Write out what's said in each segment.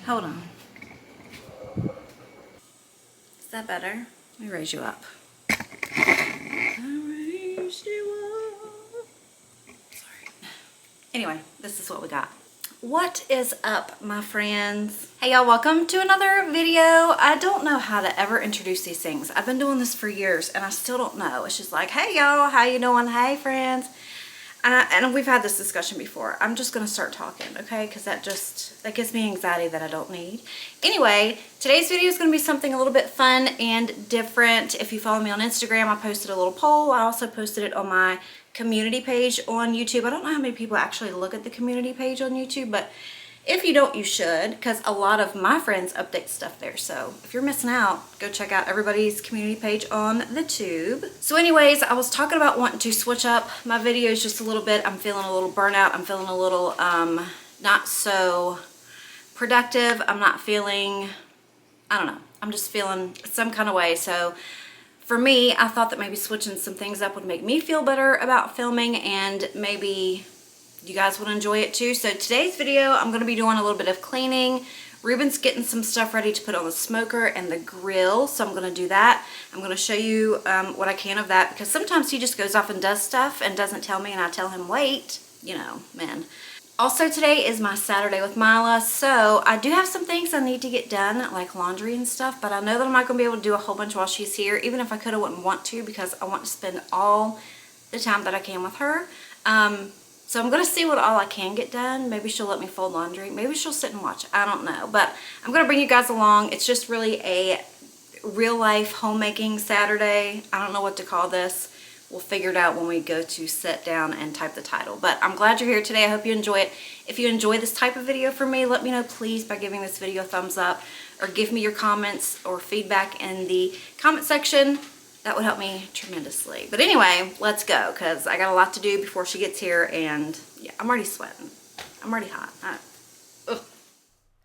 Hold on. Is that better? Let me raise you up. I raised you up. Sorry. Anyway, this is what we got. What is up, my friends? Hey y'all, welcome to another video. I don't know how to ever introduce these things. I've been doing this for years and I still don't know. It's just like, hey y'all, how you doing? Hey friends. And we've had this discussion before. I'm just gonna start talking, okay? Because that gives me anxiety that I don't need. Anyway, today's video is gonna be something a little bit fun and different. If you follow me on Instagram, I posted a little poll. I also posted it on my community page on YouTube. I don't know how many people actually look at the community page on YouTube, but if you don't, you should, because a lot of my friends update stuff there. So if you're missing out, go check out everybody's community page on the tube. So anyways, I was talking about wanting to switch up my videos just a little bit. I'm feeling a little burnout. I'm feeling a little not so productive. I'm not feeling, I don't know. I'm just feeling some kind of way. So for me, I thought that maybe switching some things up would make me feel better about filming, and maybe you guys would enjoy it too. So today's video, I'm going to be doing a little bit of cleaning. Ruben's getting some stuff ready to put on the smoker and the grill, so I'm going to do that. I'm going to show you what I can of that, because sometimes he just goes off and does stuff and doesn't tell me, and I tell him, wait, you know, man. Also, today is my Saturday with Mylah, so I do have some things I need to get done, like laundry and stuff, but I know that I'm not going to be able to do a whole bunch while she's here. Even if I could, I wouldn't want to, because I want to spend all the time that I can with her. So I'm going to see what all I can get done. Maybe she'll let me fold laundry. Maybe she'll sit and watch. I don't know. But I'm going to bring you guys along. It's just really a real life homemaking Saturday. I don't know what to call this. We'll figure it out when we go to sit down and type the title. But I'm glad you're here today. I hope you enjoy it. If you enjoy this type of video from me, let me know please by giving this video a thumbs up, or give me your comments or feedback in the comment section. That would help me tremendously. But anyway, let's go, because I got a lot to do before she gets here, and yeah, I'm already sweating. I'm already hot.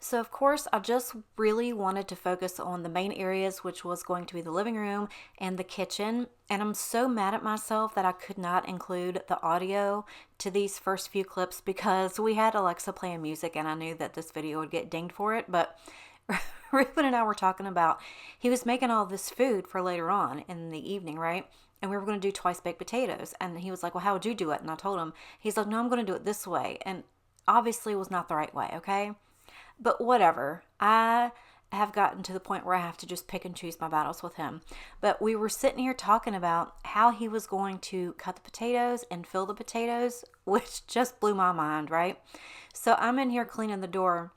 So of course, I just really wanted to focus on the main areas, which was going to be the living room and the kitchen. And I'm so mad at myself that I could not include the audio to these first few clips, because we had Alexa playing music and I knew that this video would get dinged for it. But Ruben and I were talking about, he was making all this food for later on in the evening, right? And we were going to do twice baked potatoes. And he was like, well, how would you do it? And I told him, he's like, no, I'm going to do it this way. And obviously it was not the right way, okay? But whatever. I have gotten to the point where I have to just pick and choose my battles with him. But we were sitting here talking about how he was going to cut the potatoes and fill the potatoes, which just blew my mind, right? So I'm in here cleaning the door,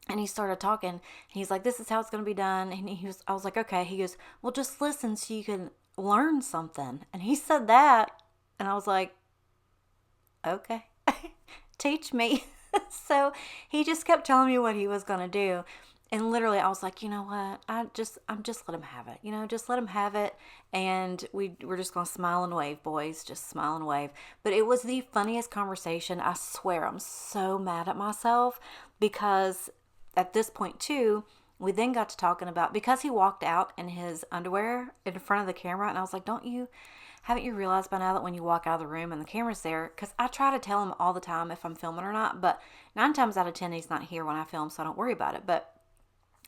and he started talking, and he's like, this is how it's going to be done. And I was like, okay. He goes, well, just listen so you can learn something. And he said that, and I was like, okay, teach me. So he just kept telling me what he was going to do. And literally I was like, you know what? I'm just let him have it. You know, just let him have it. And we're just going to smile and wave, boys. Just smile and wave. But it was the funniest conversation. I swear, I'm so mad at myself, because at this point too, we then got to talking about, because he walked out in his underwear in front of the camera, and I was like, haven't you realized by now that when you walk out of the room and the camera's there, because I try to tell him all the time if I'm filming or not, but 9 times out of 10 he's not here when I film, so I don't worry about it. But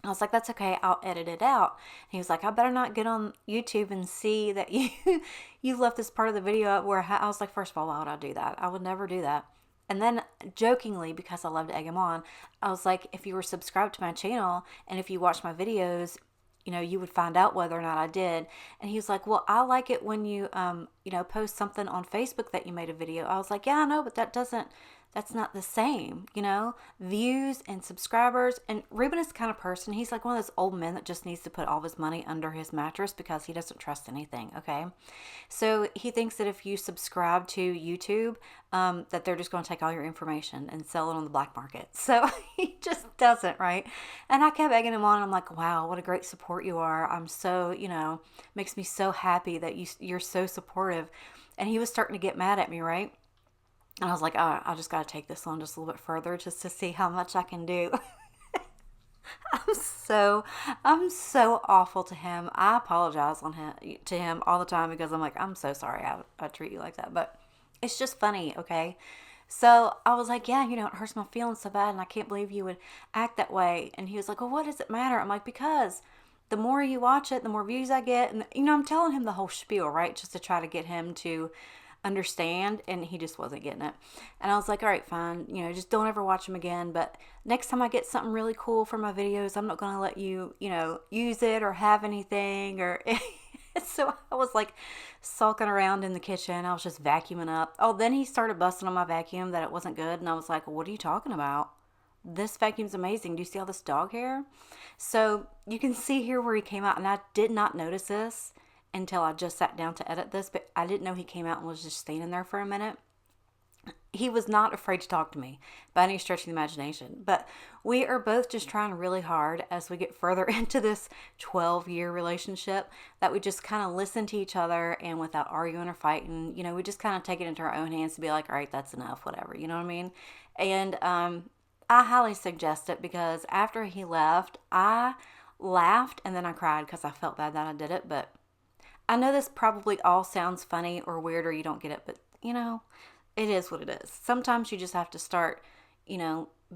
I was like, that's okay, I'll edit it out. And he was like, I better not get on YouTube and see that you left this part of the video up where I was like, first of all, why would I do that? I would never do that. And then jokingly, because I love to egg him on, I was like, if you were subscribed to my channel and if you watch my videos, you know, you would find out whether or not I did. And he was like, well, I like it when you, post something on Facebook that you made a video. I was like, yeah, I know, but that's not the same, you know, views and subscribers. And Ruben is the kind of person, he's like one of those old men that just needs to put all of his money under his mattress because he doesn't trust anything, okay? So he thinks that if you subscribe to YouTube, that they're just going to take all your information and sell it on the black market. So he just doesn't, right? And I kept egging him on, and I'm like, wow, what a great support you are. I'm so, makes me so happy that you're so supportive. And he was starting to get mad at me, right? And I was like, oh, I just got to take this on just a little bit further just to see how much I can do. I'm so awful to him. I apologize to him all the time, because I'm like, I'm so sorry I treat you like that. But it's just funny, okay? So I was like, yeah, it hurts my feelings so bad, and I can't believe you would act that way. And he was like, well, what does it matter? I'm like, because the more you watch it, the more views I get. And, I'm telling him the whole spiel, right? Just to try to get him to understand, and he just wasn't getting it. And I was like, all right, fine, just don't ever watch them again. But next time I get something really cool for my videos, I'm not going to let you, use it or have anything or. So I was like sulking around in the kitchen. I was just vacuuming up. Oh, then he started busting on my vacuum that it wasn't good. And I was like, what are you talking about? This vacuum's amazing. Do you see all this dog hair? So you can see here where he came out. And I did not notice this until I just sat down to edit this. But I didn't know he came out and was just standing there for a minute. He was not afraid to talk to me by any stretch of the imagination. But we are both just trying really hard as we get further into this 12-year relationship that we just kind of listen to each other, and without arguing or fighting, we just kind of take it into our own hands to be like, all right, that's enough, whatever, you know what I mean? And I highly suggest it, because after he left, I laughed and then I cried because I felt bad that I did it. But I know this probably all sounds funny or weird, or you don't get it, but it is what it is. Sometimes you just have to start,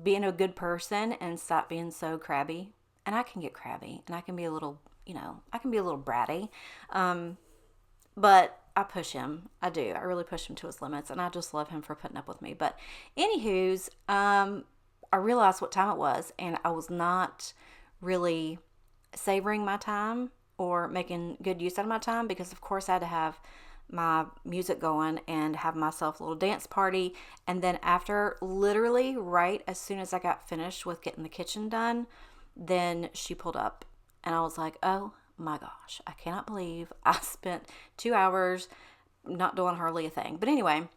being a good person and stop being so crabby. And I can get crabby, and I can be a little, bratty. But I push him. I do. I really push him to his limits, and I just love him for putting up with me. But anywho's, I realized what time it was, and I was not really savoring my time or making good use out of my time, because of course I had to have my music going and have myself a little dance party. And then after, literally right as soon as I got finished with getting the kitchen done, then she pulled up, and I was like, oh my gosh, I cannot believe I spent 2 hours not doing hardly a thing. But anyway,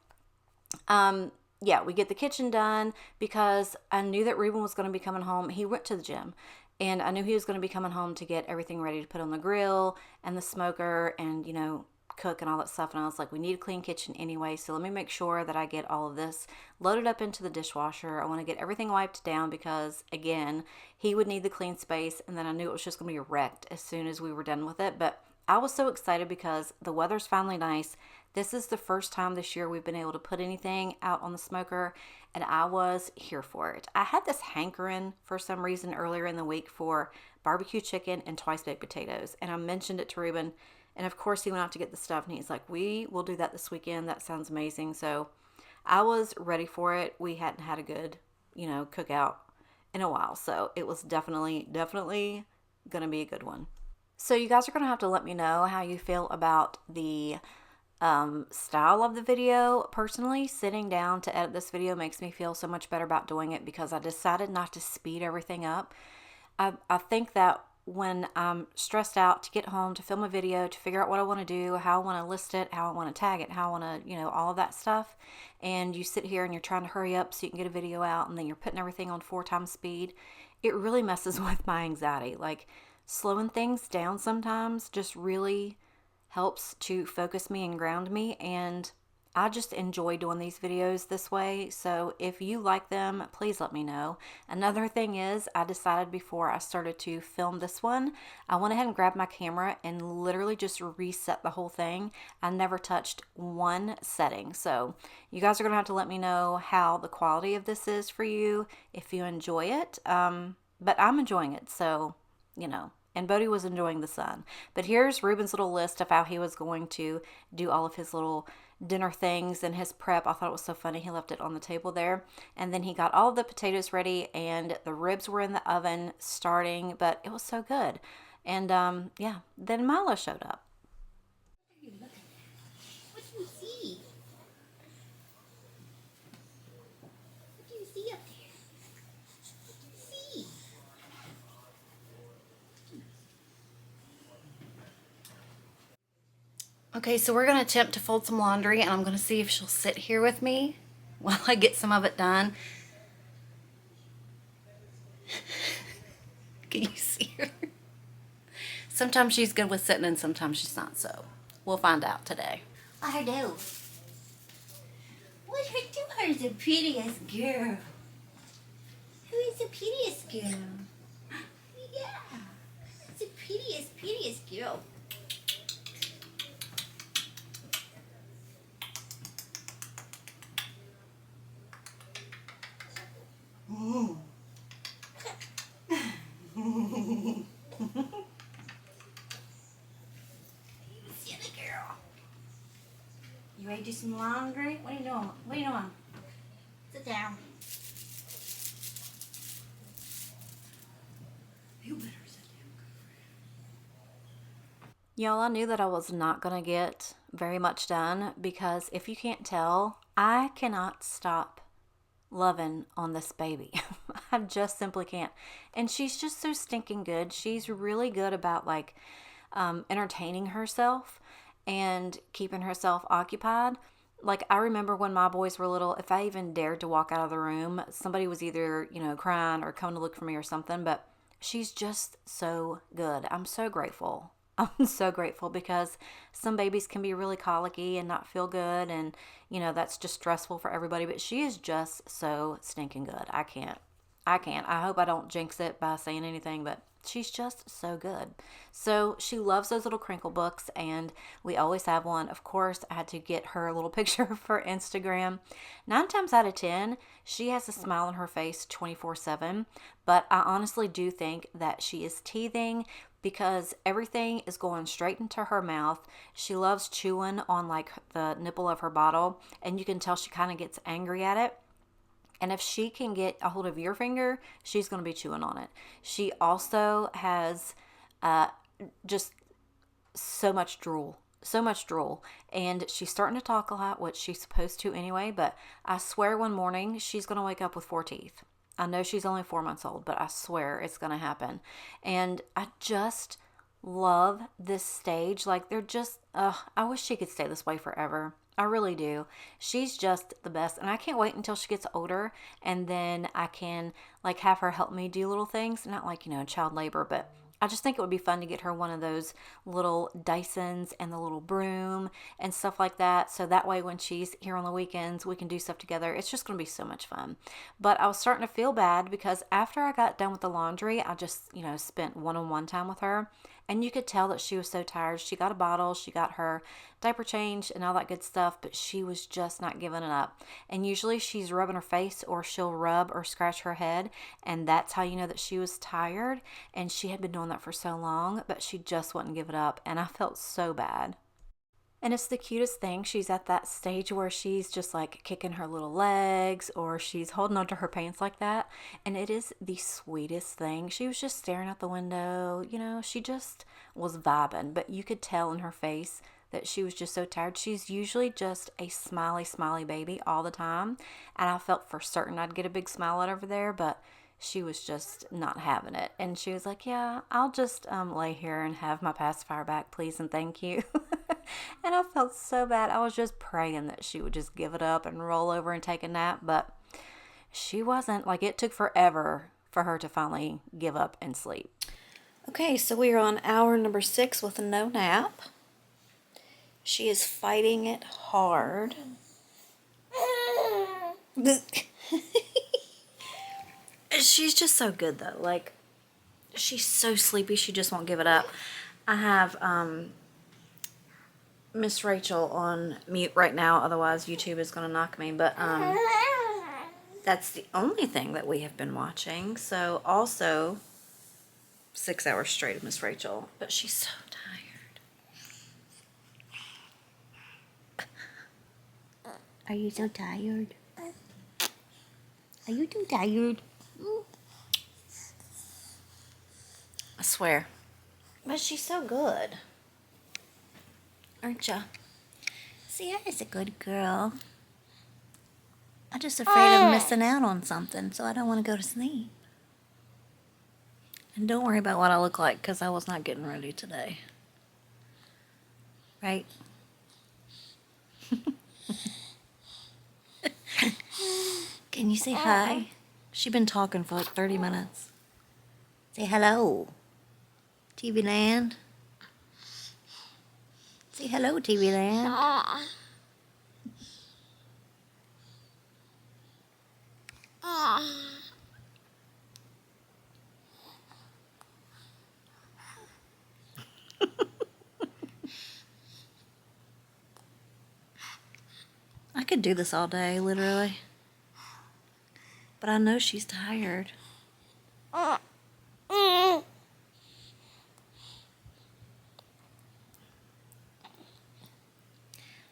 yeah, we get the kitchen done because I knew that Ruben was going to be coming home. He went to the gym, and I knew he was going to be coming home to get everything ready to put on the grill and the smoker and, cook and all that stuff. And I was like, we need a clean kitchen anyway, so let me make sure that I get all of this loaded up into the dishwasher. I want to get everything wiped down because, again, he would need the clean space, and then I knew it was just going to be wrecked as soon as we were done with it. But I was so excited because the weather's finally nice. This is the first time this year we've been able to put anything out on the smoker, and I was here for it. I had this hankering for some reason earlier in the week for barbecue chicken and twice baked potatoes, and I mentioned it to Ruben. And of course, he went out to get the stuff, and he's like, we will do that this weekend. That sounds amazing. So I was ready for it. We hadn't had a good, cookout in a while. So it was definitely going to be a good one. So you guys are going to have to let me know how you feel about the style of the video. Personally, sitting down to edit this video makes me feel so much better about doing it, because I decided not to speed everything up. I think that when I'm stressed out to get home, to film a video, to figure out what I want to do, how I want to list it, how I want to tag it, how I want to, all of that stuff, and you sit here and you're trying to hurry up so you can get a video out, and then you're putting everything on 4 times speed, it really messes with my anxiety. Like, slowing things down sometimes just really helps to focus me and ground me, and I just enjoy doing these videos this way. So if you like them, please let me know. Another thing is, I decided before I started to film this one, I went ahead and grabbed my camera and literally just reset the whole thing. I never touched one setting. So you guys are going to have to let me know how the quality of this is for you, if you enjoy it. But I'm enjoying it, so, and Bodie was enjoying the sun. But here's Ruben's little list of how he was going to do all of his little dinner things and his prep. I thought it was so funny. He left it on the table there. And then he got all of the potatoes ready, and the ribs were in the oven starting, but it was so good. And yeah, then Mylah showed up. What do you see? What do you see up there? What do you see? Okay, so we're going to attempt to fold some laundry, and I'm going to see if she'll sit here with me while I get some of it done. Can you see her? Sometimes she's good with sitting and sometimes she's not, so we'll find out today. I know. What her do? Who's the prettiest girl? Who is the prettiest girl? Yeah, it's the prettiest girl. Ready to do some laundry? What are you doing? What are you doing? Sit down. You better sit down. Y'all, I knew that I was not going to get very much done because if you can't tell, I cannot stop loving on this baby. I just simply can't. And she's just so stinking good. She's really good about like entertaining herself and keeping herself occupied. Like I remember when my boys were little, if I even dared to walk out of the room, somebody was either, crying or coming to look for me or something, but she's just so good. I'm so grateful. I'm so grateful because some babies can be really colicky and not feel good, and that's just stressful for everybody, but she is just so stinking good. I can't. I hope I don't jinx it by saying anything, but she's just so good. So she loves those little crinkle books, and we always have one. Of course, I had to get her a little picture for Instagram. 9 times out of 10, she has a smile on her face 24/7, but I honestly do think that she is teething because everything is going straight into her mouth. She loves chewing on like the nipple of her bottle, and you can tell she kind of gets angry at it. And if she can get a hold of your finger, she's going to be chewing on it. She also has just so much drool. So much drool. And she's starting to talk a lot, which she's supposed to anyway. But I swear one morning she's going to wake up with 4 teeth. I know she's only 4 months old, but I swear it's going to happen. And I just love this stage. Like they're just, I wish she could stay this way forever. I really do. She's just the best. And I can't wait until she gets older and then I can like have her help me do little things. Not like, child labor, but I just think it would be fun to get her one of those little Dysons and the little broom and stuff like that. So that way when she's here on the weekends, we can do stuff together. It's just going to be so much fun. But I was starting to feel bad because after I got done with the laundry, I just, spent one-on-one time with her. And you could tell that she was so tired. She got a bottle, she got her diaper changed and all that good stuff, but she was just not giving it up. And usually she's rubbing her face or she'll rub or scratch her head. And that's how you know that she was tired. And she had been doing that for so long, but she just wouldn't give it up. And I felt so bad. And it's the cutest thing. She's at that stage where she's just like kicking her little legs or she's holding onto her pants like that. And it is the sweetest thing. She was just staring out the window. She just was vibing. But you could tell in her face that she was just so tired. She's usually just a smiley, smiley baby all the time. And I felt for certain I'd get a big smile out over there, but she was just not having it. And she was like, yeah, I'll just lay here and have my pacifier back, please and thank you. And I felt so bad. I was just praying that she would just give it up and roll over and take a nap, but she wasn't. Like, it took forever for her to finally give up and sleep. Okay, so we are on hour number 6 with no nap. She is fighting it hard. She's just so good though. Like, she's so sleepy, she just won't give it up. I have Miss Rachel on mute right now, otherwise YouTube is going to knock me, but that's the only thing that we have been watching. So also 6 hours straight of Miss Rachel, but she's so tired. Are you so tired? Are you too tired? I swear. But she's so good. Aren't ya? See, I is a good girl. I'm just afraid of missing out on something, so I don't want to go to sleep. And don't worry about what I look like, because I was not getting ready today. Right? Can you say hi? She's been talking for like 30 minutes. Say hello, TV Land. Say hello, TV Land. I could do this all day, literally. But I know she's tired.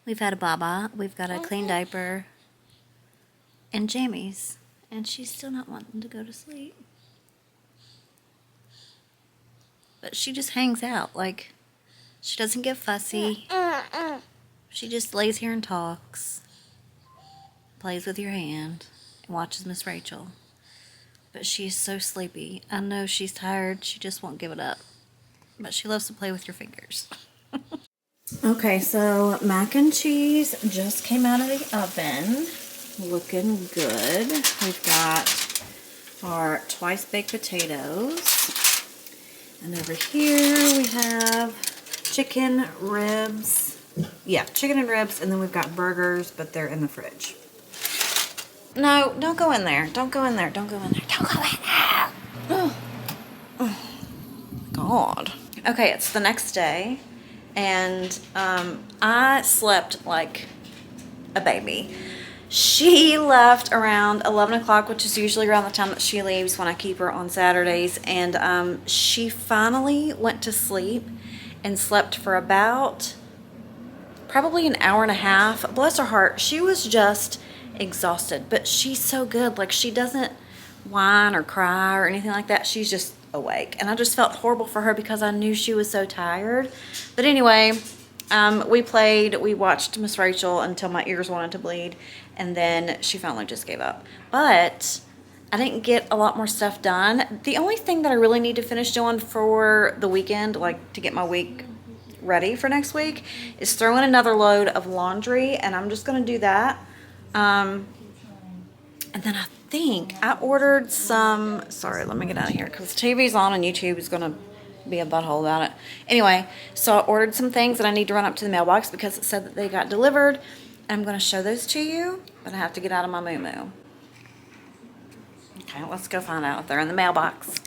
We've had a baba, we've got a clean diaper, and jammies. And she's still not wanting to go to sleep. But she just hangs out. Like, she doesn't get fussy. She just lays here and talks. Plays with your hand. And watches Miss Rachel. But she's so sleepy. I know she's tired. She just won't give it up. But she loves to play with your fingers. Okay, so mac and cheese just came out of the oven. Looking good. We've got our twice baked potatoes. And over here we have chicken ribs. Yeah, chicken and ribs. And then we've got burgers, but they're in the fridge. No, don't go in there. Don't go in there. Don't go in there. Don't go in there. Oh, God. Okay, it's the next day. And I slept like a baby. She left around 11 o'clock, which is usually around the time that she leaves when I keep her on Saturdays. And she finally went to sleep and slept for about probably an hour and a half. Bless her heart, she was just exhausted. But she's so good. Like, she doesn't whine or cry or anything like that. She's just awake. And I just felt horrible for her because I knew she was so tired. But anyway, we watched Miss Rachel until my ears wanted to bleed, and then she finally just gave up. But I didn't get a lot more stuff done. The only thing that I really need to finish doing for the weekend, like to get my week ready for next week, is throw in another load of laundry, and I'm just going to do that. And then I think I ordered some, sorry, let me get out of here because TV's on and YouTube is going to be a butthole about it. Anyway, so I ordered some things that I need to run up to the mailbox because it said that they got delivered. I'm going to show those to you, but I have to get out of my moo-moo. Okay, let's go find out if they're in the mailbox.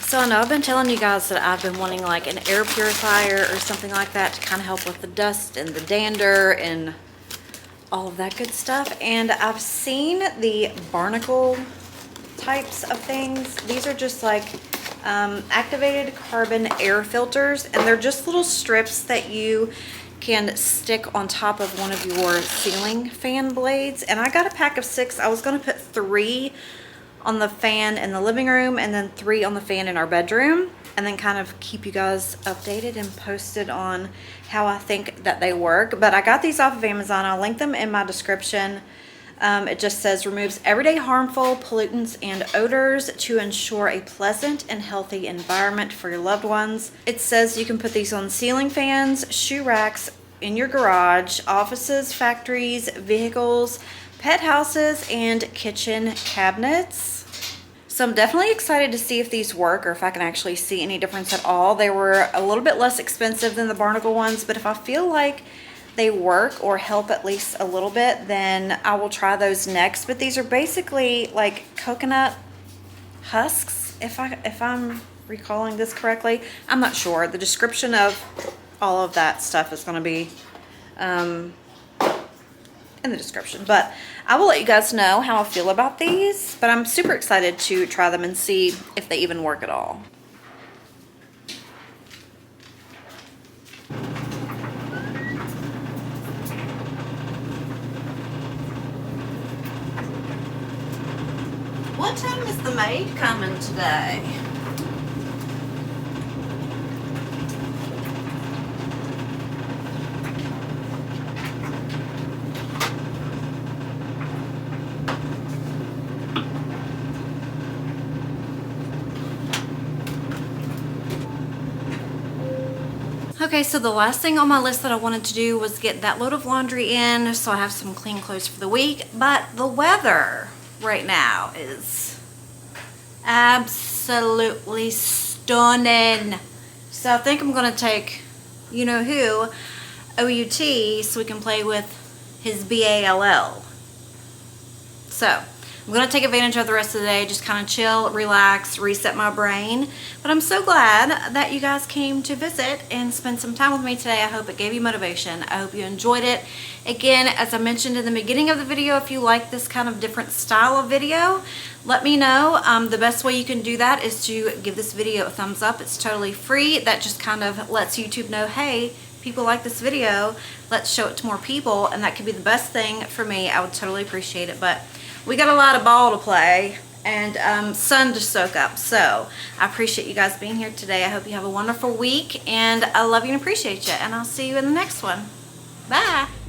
So I know I've been telling you guys that I've been wanting like an air purifier or something like that to kind of help with the dust and the dander and all of that good stuff. And I've seen the barnacle types of things. These are just like activated carbon air filters, and they're just little strips that you can stick on top of one of your ceiling fan blades. And I got a pack of 6. I was going to put 3 on the fan in the living room and then 3 on the fan in our bedroom, and then kind of keep you guys updated and posted on how I think that they work. But I got these off of Amazon. I'll link them in my description. It just says removes everyday harmful pollutants and odors to ensure a pleasant and healthy environment for your loved ones. It says you can put these on ceiling fans, shoe racks, in your garage, offices, factories, vehicles, pet houses, and kitchen cabinets. So I'm definitely excited to see if these work or if I can actually see any difference at all. They were a little bit less expensive than the barnacle ones, but if I feel like they work or help at least a little bit, then I will try those next. But these are basically like coconut husks, if I'm recalling this correctly. I'm not sure. The description of all of that stuff is going to be in the description, but I will let you guys know how I feel about these. But I'm super excited to try them and see if they even work at all. What time is the maid coming today? Okay, so the last thing on my list that I wanted to do was get that load of laundry in so I have some clean clothes for the week. But the weather right now is absolutely stunning. So I think I'm going to take you-know-who OUT so we can play with his BALL. So I'm going to take advantage of the rest of the day, just kind of chill, relax, reset my brain. But I'm so glad that you guys came to visit and spend some time with me today. I hope it gave you motivation. I hope you enjoyed it. Again, as I mentioned in the beginning of the video, if you like this kind of different style of video, let me know. The best way you can do that is to give this video a thumbs up. It's totally free. That just kind of lets YouTube know, hey, people like this video, let's show it to more people, and that could be the best thing for me. I would totally appreciate it. But we got a lot of ball to play and sun to soak up, so I appreciate you guys being here today. I hope you have a wonderful week, and I love you and appreciate you, and I'll see you in the next one. Bye.